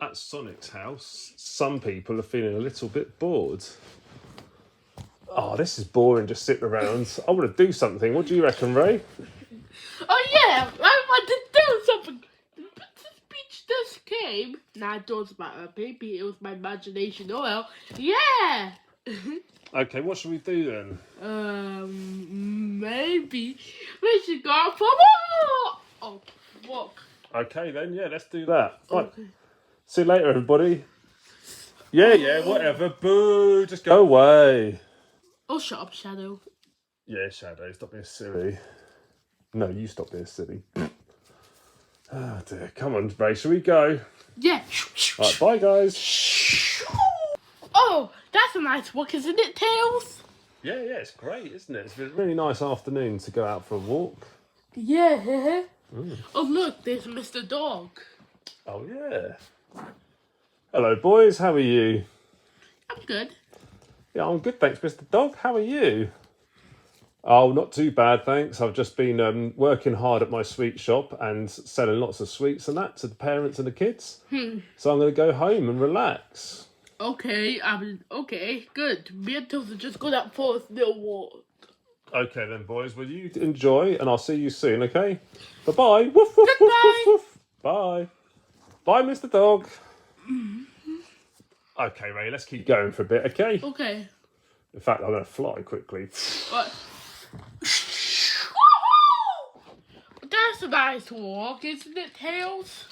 At Sonic's house, some people are feeling a little bit bored. Oh, this is boring, just sitting around. I want to do something. What do you reckon, Ray? Oh yeah, I want to do something. But the speech just came. Nah, it doesn't matter. Maybe it was my imagination. Oh well. Yeah. Okay, what should we do then? Maybe we should go out for a walk. Oh, walk. Okay then, yeah, let's do that. Right. Okay. See you later, everybody. Yeah, whatever. Boo, just go away. Oh, shut up, Shadow. Yeah, Shadow, stop being silly. No, you stop being silly. Oh dear, come on, Ray, shall we go? Yeah. Right, bye guys. Oh, that's a nice walk, isn't it, Tails? Yeah, it's great, isn't it? It's been a really nice afternoon to go out for a walk. Yeah. Oh, look, there's Mr. Dog. Oh, yeah. Hello, boys. How are you? I'm good. Yeah, I'm good, thanks, Mr. Dog. How are you? Oh, not too bad, thanks. I've just been working hard at my sweet shop and selling lots of sweets and that to the parents and the kids. So I'm going to go home and relax. Okay, okay, good. Me and Tails are just going out for a little walk. Okay then, boys. Well, you enjoy, and I'll see you soon, okay? Bye-bye. Woof, woof, woof, Goodbye. woof, woof. Bye. Bye, Mr. Dog. Okay, Ray, let's keep going for a bit, okay? Okay. In fact, I'm going to fly quickly. What? That's a nice walk, isn't it, Tails?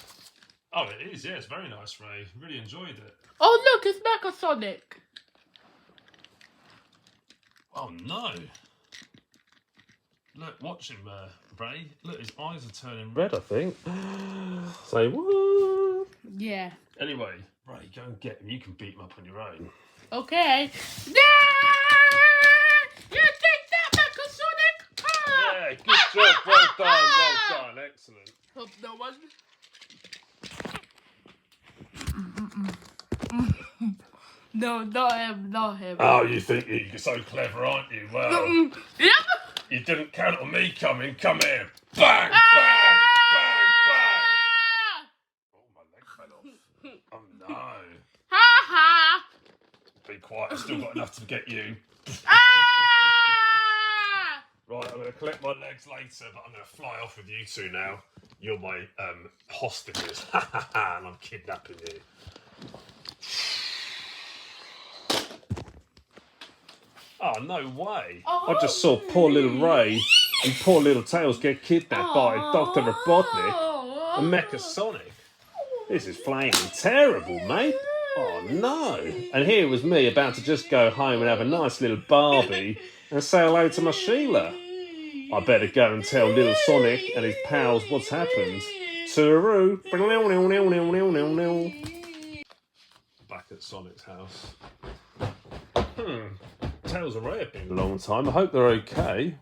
Oh, it is, yeah. It's very nice, Ray. Really enjoyed it. Oh, look, it's Mecha Sonic. Oh, no. Look, watch him, Ray. Look, his eyes are turning red, I think. Say what? Yeah. Anyway, Ray, go and get him. You can beat him up on your own. Okay. Yeah! You take that, Mecha Sonic! Ah! Yeah, good job. Well done. Excellent. Hope no one... No, not him. Oh, you think you're so clever, aren't you? Well, Yep. you didn't count on me coming. Come here. Bang, bang, bang, bang. Oh, my leg fell off. Oh, no. Ha ha! Be quiet. I've still got enough to get you. Ah! Right, I'm going to collect my legs later, but I'm going to fly off with you two now. You're my hostages. And I'm kidnapping you. Oh, no way. I just saw poor little Ray and poor little Tails get kidnapped by Dr. Robotnik and Mecha Sonic. This is flaming terrible, mate. Oh, no. And here was me about to just go home and have a nice little Barbie and say hello to my Sheila. I better go and tell little Sonic and his pals what's happened. Tooroo. Back at Sonic's house. Tails and Ray have been a long time. I hope they're okay.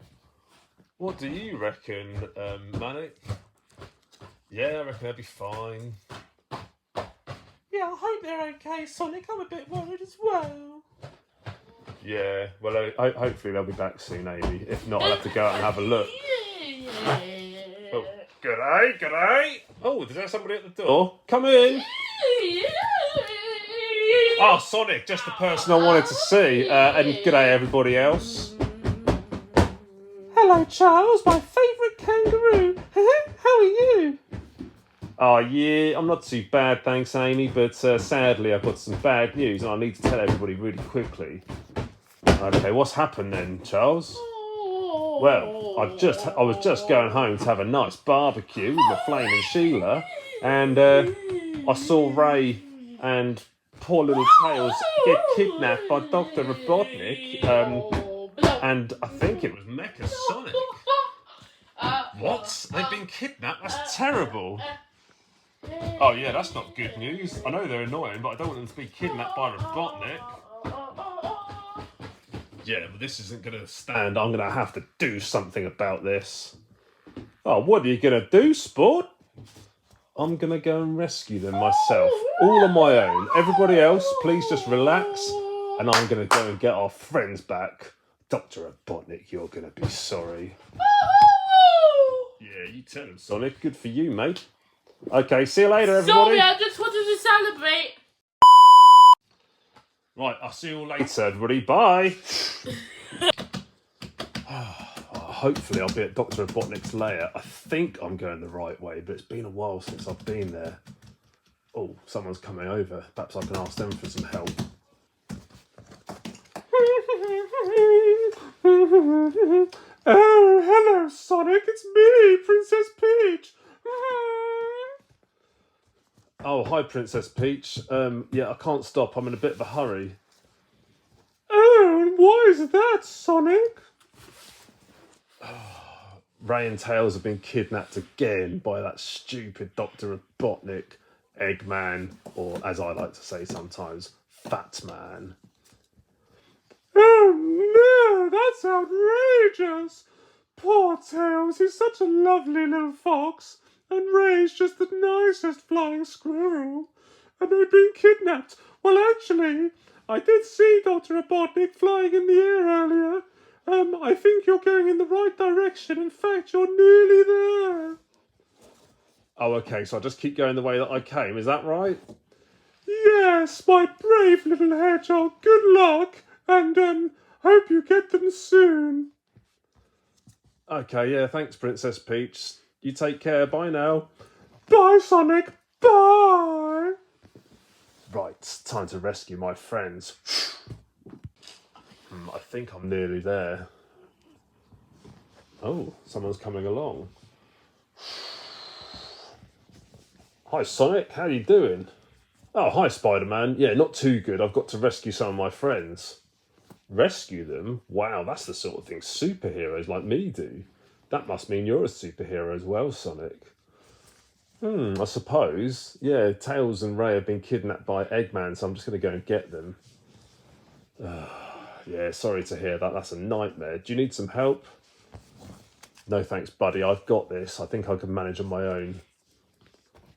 What do you reckon, Manic? Yeah, I reckon they'll be fine. Yeah, I hope they're okay, Sonic. I'm a bit worried as well. Yeah, well, hopefully they'll be back soon, Amy. If not, I'll have to go out and have a look. Oh, g'day. Oh, is there somebody at the door? Come in. Oh, Sonic, just the person I wanted to see. And g'day, everybody else. Hello, Charles, my favourite kangaroo. How are you? Oh, yeah, I'm not too bad, thanks, Amy. But sadly, I've got some bad news, and I need to tell everybody really quickly. Okay, what's happened then, Charles? Well, I was just going home to have a nice barbecue with my flaming Sheila, and I saw Ray and poor little Tails get kidnapped by Dr. Robotnik, and I think it was Mecha Sonic. What? They've been kidnapped? That's terrible. Oh yeah, that's not good news. I know they're annoying, but I don't want them to be kidnapped by Robotnik. Yeah, but this isn't going to stand. I'm going to have to do something about this. Oh, what are you going to do, sport? I'm going to go and rescue them myself. All on my own. Everybody else, please just relax. And I'm going to go and get our friends back. Dr. Robotnik, you're going to be sorry. Yeah, you tell him, Sonic. Good for you, mate. Okay, see you later, everybody. Sorry, I just wanted to say celebrate. Right, I'll see you all later, everybody. Bye. Hopefully I'll be at Dr. Robotnik's lair. I think I'm going the right way, but it's been a while since I've been there. Oh, someone's coming over. Perhaps I can ask them for some help. Oh, hello, Sonic. It's me, Princess Peach. Oh, hi, Princess Peach. Yeah, I can't stop. I'm in a bit of a hurry. Oh, and why is that, Sonic? Ray and Tails have been kidnapped again by that stupid Dr. Robotnik, Eggman, or as I like to say sometimes, Fat Man. Oh no, that's outrageous! Poor Tails, he's such a lovely little fox, and Ray's just the nicest flying squirrel. And they've been kidnapped. Well, actually, I did see Dr. Robotnik flying in the air earlier. I think you're going in the right direction. In fact, you're nearly there. Oh, okay, so I'll just keep going the way that I came. Is that right? Yes, my brave little hedgehog. Good luck, and hope you get them soon. Okay, yeah, thanks, Princess Peach. You take care. Bye now. Bye, Sonic. Bye. Right, time to rescue my friends. I think I'm nearly there. Oh, someone's coming along. Hi, Sonic. How you doing? Oh, hi, Spider-Man. Yeah, not too good. I've got to rescue some of my friends. Rescue them? Wow, that's the sort of thing superheroes like me do. That must mean you're a superhero as well, Sonic. I suppose. Yeah, Tails and Ray have been kidnapped by Eggman, so I'm just going to go and get them. Yeah, sorry to hear that. That's a nightmare. Do you need some help? No thanks, buddy. I've got this. I think I can manage on my own.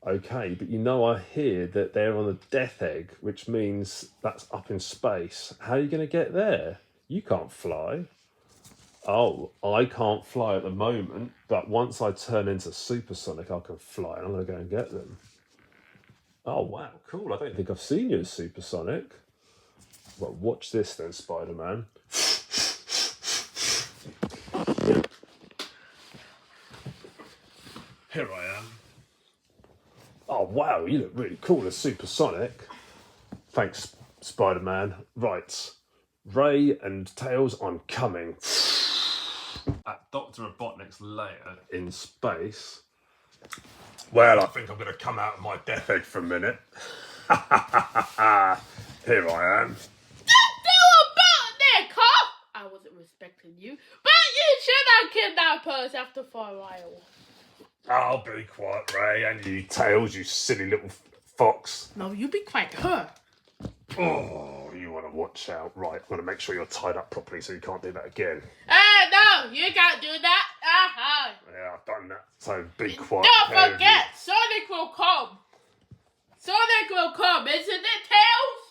Okay, but you know I hear that they're on a death egg, which means that's up in space. How are you going to get there? You can't fly. Oh, I can't fly at the moment, but once I turn into Supersonic, I can fly, and I'm going to go and get them. Oh, wow, cool. I don't think I've seen you as Supersonic. Well, watch this then, Spider-Man. Here I am. Oh, wow, you look really cool as Supersonic. Thanks, Spider-Man. Right, Ray and Tails, I'm coming. At Dr. Robotnik's lair in space. Well, I think I'm going to come out of my death egg for a minute. Here I am. I wasn't respecting you, but you should have kidnapped us after for a while. I'll be quiet, Ray, and you, Tails, you silly little fox. No, you be quiet, her. Oh, you want to watch out. Right, I'm going to make sure you're tied up properly so you can't do that again. No, you can't do that. Yeah, I've done that, so be quiet. Don't forget, Sonic will come. Sonic will come, isn't it, Tails?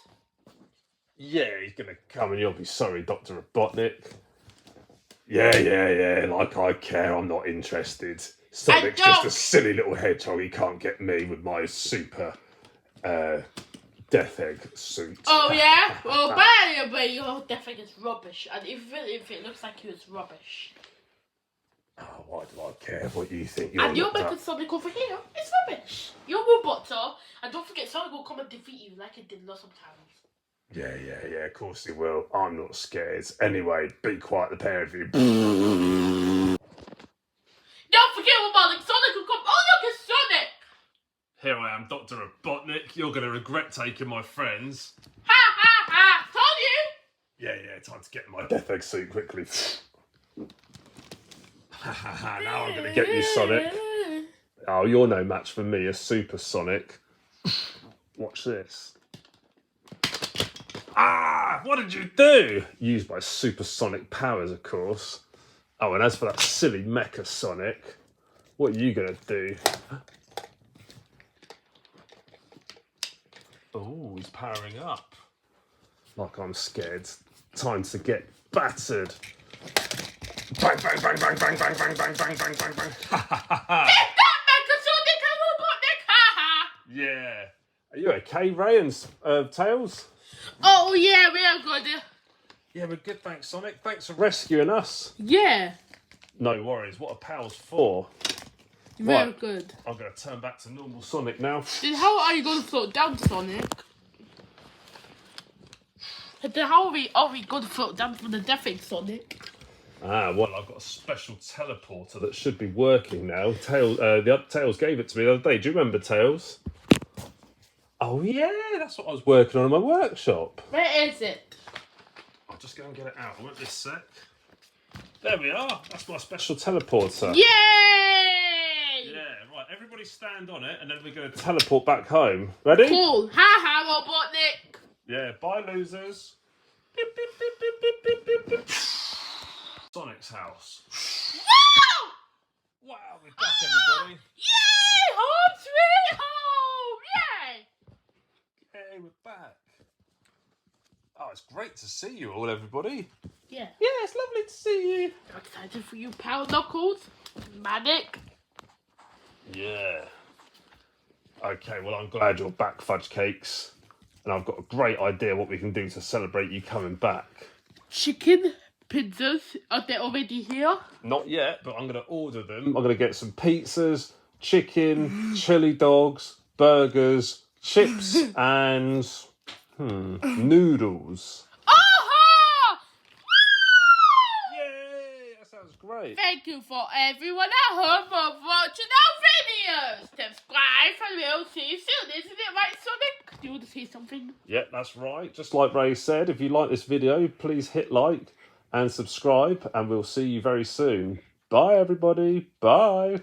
Yeah, he's going to come and you'll be sorry, Dr. Robotnik. Yeah, like I care, I'm not interested. Sonic's just a silly little hedgehog, he can't get me with my super death egg suit. Oh yeah? Well, by the way, your death egg is rubbish, and if it looks like it's rubbish. Oh, why do I care what you think? And you're making Sonic over here, it's rubbish. You're Roboto, and don't forget Sonic will come and defeat you like it did lots of times. Yeah, of course he will. I'm not scared. Anyway, be quiet, the pair of you. Don't forget, Robotnik, Sonic will come. Oh, look, it's Sonic! Here I am, Dr. Robotnik. You're going to regret taking my friends. Ha! Told you! Yeah, time to get in my death egg suit quickly. Now I'm going to get you, Sonic. Oh, you're no match for me, a Super Sonic. Watch this. Ah! What did you do? Used my supersonic powers, of course. Oh, and as for that silly mecha Sonic, what are you going to do? Oh, he's powering up. Like I'm scared. Time to get battered. Bang, bang, bang, bang, bang, bang, bang, bang, bang, bang, bang, bang. Get that mecha Sonic and Robotnik! Ha! Yeah. Are you okay, Ray and Tails? Oh yeah, we are good. Yeah, we're good, thanks, Sonic. Thanks for rescuing us. Yeah, No worries. What are pals for? very Right. good. I'm going to turn back to normal Sonic now. Then how are you going to float down, Sonic? And then how are we going to float down from the deathing, Sonic? Ah, well, I've got a special teleporter that should be working now. Tails gave it to me the other day. Do you remember, Tails? Oh, yeah, that's what I was working on in my workshop. Where is it? I'll just go and get it out. I won't be a sec. There we are. That's my special teleporter. Yay! Yeah, right. Everybody stand on it, and then we're going to teleport back home. Ready? Cool. Ha, Robotnik. Yeah, bye, losers. Beep, beep, beep, beep, beep, beep, beep, beep. Sonic's house. Wow! Wow, we're back, everybody. Yay! Home sweet home! Yay! Hey, we're back. Oh, it's great to see you all, everybody. Yeah. Yeah, it's lovely to see you. I'm excited for you, pal Knuckles. Manic. Yeah. Okay, well, I'm glad you're back, Fudge Cakes. And I've got a great idea what we can do to celebrate you coming back. Chicken pizzas. Are they already here? Not yet, but I'm going to order them. I'm going to get some pizzas, chicken, chili dogs, burgers, chips, and noodles. Aha! Yay! That sounds great. Thank you for everyone at home for watching our videos. Subscribe and we'll see you soon. Isn't it right, Sonic? Do you want to say something? Yeah, that's right. Just like Ray said, if you like this video, please hit like and subscribe, and we'll see you very soon. Bye, everybody. Bye.